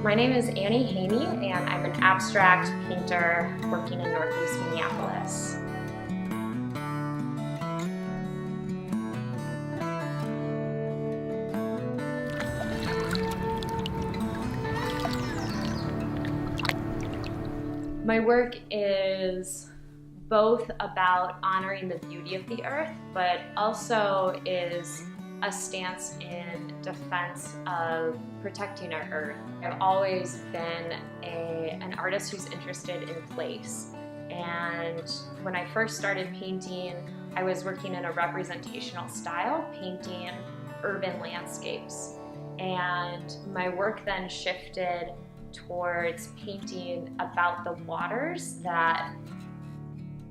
My name is Annie Hejny, and I'm an abstract painter working in Northeast Minneapolis. My work is both about honoring the beauty of the earth, but also is a stance in defense of protecting our earth. I've always been an artist who's interested in place. And when I first started painting, I was working in a representational style, painting urban landscapes. And my work then shifted towards painting about the waters that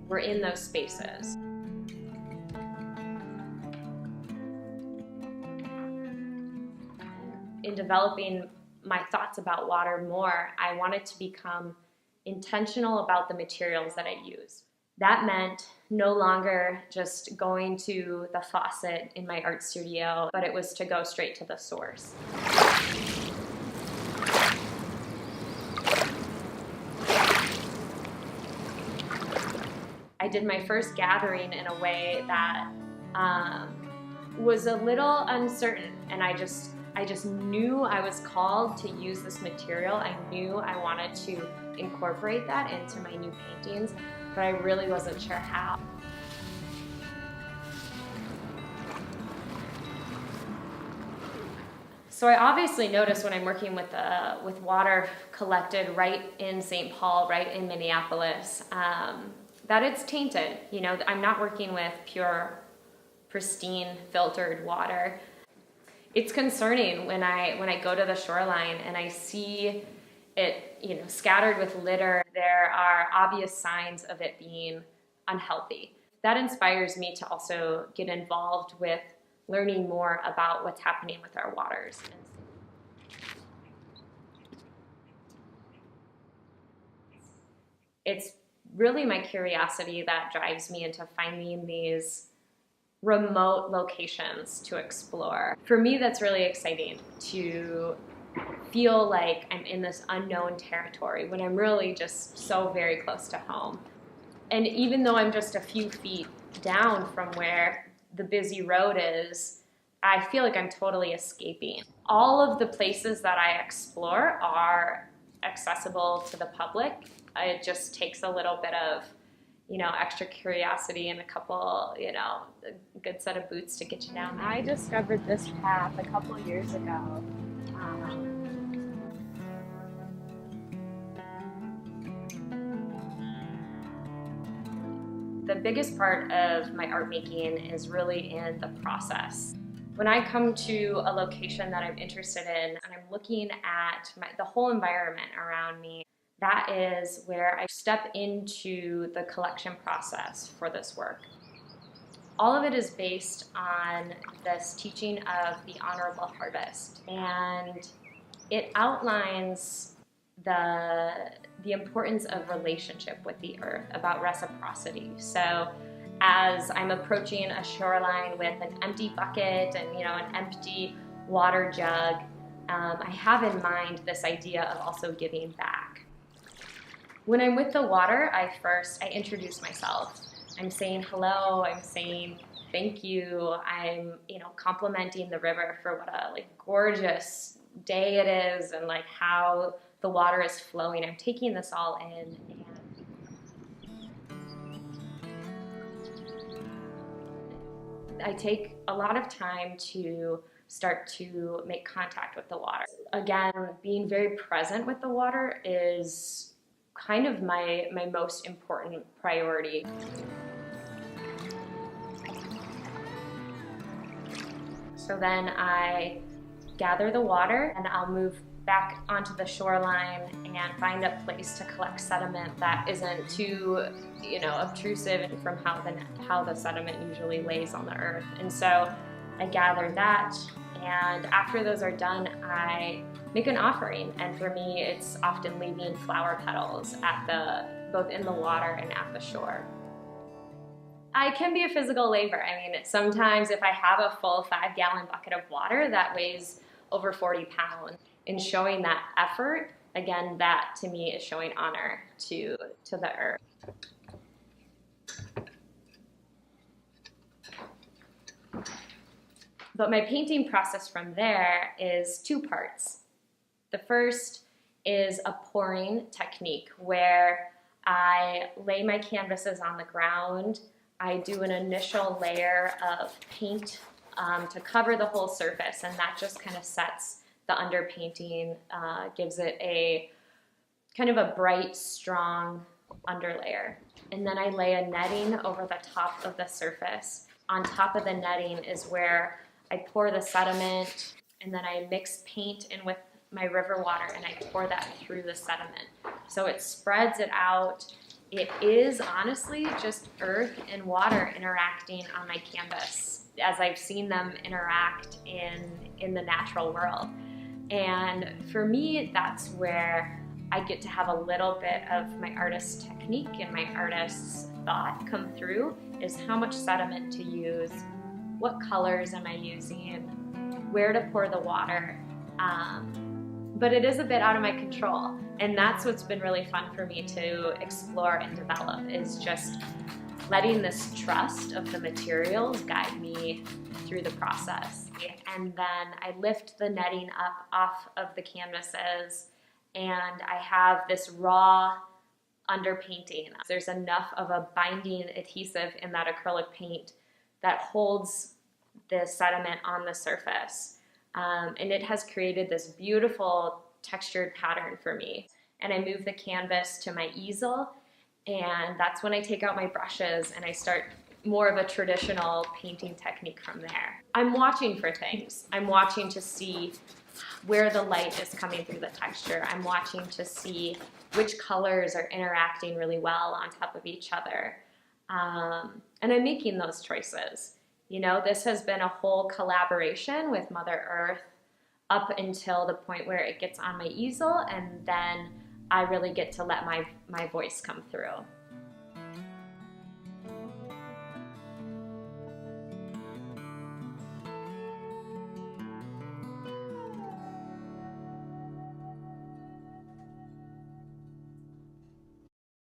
were in those spaces. In developing my thoughts about water more, I wanted to become intentional about the materials that I use. That meant no longer just going to the faucet in my art studio, but it was to go straight to the source. I did my first gathering in a way that was a little uncertain, and I just knew I was called to use this material. I knew I wanted to incorporate that into my new paintings, but I really wasn't sure how. So I obviously notice when I'm working with water collected right in St. Paul, right in Minneapolis, that it's tainted. You know, I'm not working with pure, pristine, filtered water. It's concerning when I go to the shoreline and I see it, you know, scattered with litter. There are obvious signs of it being unhealthy. That inspires me to also get involved with learning more about what's happening with our waters. It's really my curiosity that drives me into finding these remote locations to explore. For me, that's really exciting to feel like I'm in this unknown territory when I'm really just so very close to home. And even though I'm just a few feet down from where the busy road is, I feel like I'm totally escaping. All of the places that I explore are accessible to the public. It just takes a little bit of, you know, extra curiosity and a couple, you know, a good set of boots to get you down there. I discovered this path a couple years ago. The biggest part of my art making is really in the process. When I come to a location that I'm interested in and I'm looking at the whole environment around me, that is where I step into the collection process for this work. All of it is based on this teaching of the honorable harvest, and it outlines the importance of relationship with the earth, about reciprocity. So as I'm approaching a shoreline with an empty bucket and, you know, an empty water jug, I have in mind this idea of also giving back. When I'm with the water, I introduce myself. I'm saying hello, I'm saying thank you, I'm, you know, complimenting the river for what a gorgeous day it is and how the water is flowing. I'm taking this all in. And I take a lot of time to start to make contact with the water. Again, being very present with the water is kind of my most important priority. So then I gather the water and I'll move back onto the shoreline and find a place to collect sediment that isn't too, you know, obtrusive from how the sediment usually lays on the earth. And so I gather that, and after those are done, I make an offering. And for me, it's often leaving flower petals both in the water and at the shore. I can be a physical labor. I mean, sometimes if I have a full 5-gallon bucket of water that weighs over 40 pounds, in showing that effort, again, that to me is showing honor to the earth. But my painting process from there is two parts. The first is a pouring technique where I lay my canvases on the ground. I do an initial layer of paint to cover the whole surface, and that just kind of sets the underpainting, gives it a kind of a bright, strong underlayer. And then I lay a netting over the top of the surface. On top of the netting is where I pour the sediment, and then I mix paint in with my river water, and I pour that through the sediment. So it spreads it out. It is honestly just earth and water interacting on my canvas as I've seen them interact in the natural world. And for me, that's where I get to have a little bit of my artist's technique and my artist's thought come through, is how much sediment to use, what colors am I using, where to pour the water. But it is a bit out of my control. And that's what's been really fun for me to explore and develop, is just letting this trust of the materials guide me through the process. And then I lift the netting up off of the canvases, and I have this raw underpainting. There's enough of a binding adhesive in that acrylic paint that holds the sediment on the surface. And it has created this beautiful textured pattern for me. And I move the canvas to my easel, and that's when I take out my brushes and I start more of a traditional painting technique from there. I'm watching for things. I'm watching to see where the light is coming through the texture. I'm watching to see which colors are interacting really well on top of each other. And I'm making those choices. You know, this has been a whole collaboration with Mother Earth up until the point where it gets on my easel, and then I really get to let my voice come through.